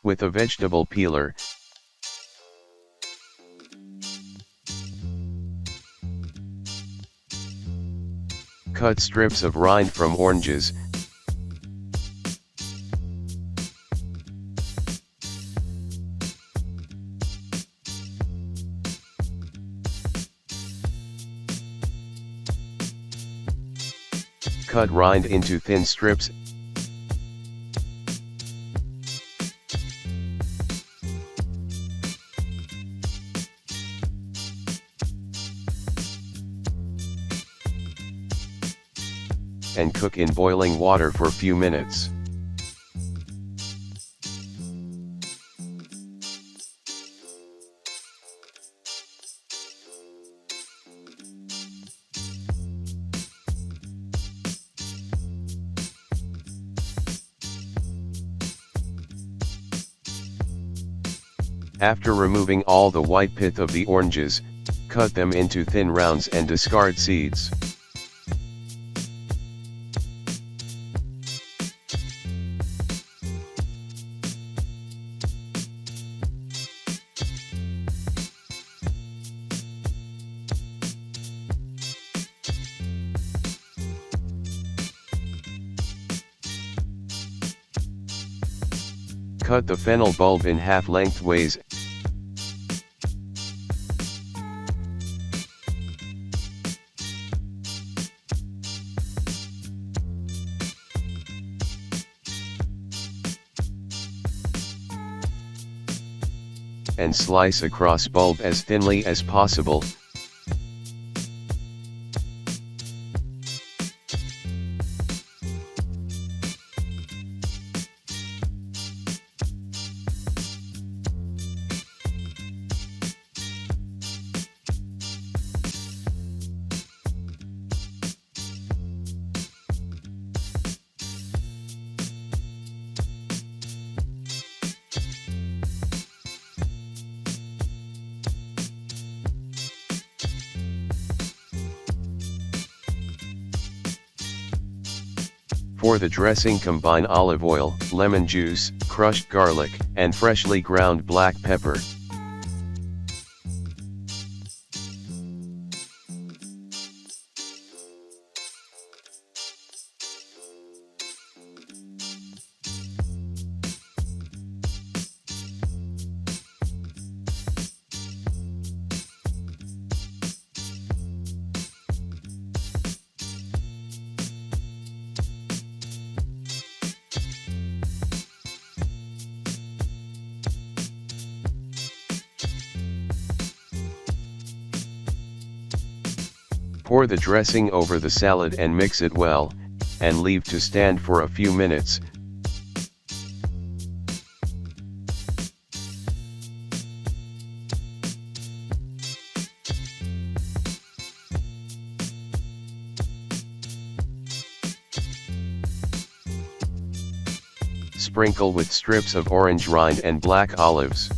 With a vegetable peeler, cut strips of rind from oranges. Cut rind into thin strips. And cook in boiling water for a few minutes. After removing all the white pith of the oranges, cut them into thin rounds and discard seeds. Cut the fennel bulb in half lengthways. And slice across bulb as thinly as possible. For the dressing, combine olive oil, lemon juice, crushed garlic, and freshly ground black pepper. Pour the dressing over the salad and mix it well, and leave to stand for a few minutes. Sprinkle with strips of orange rind and black olives.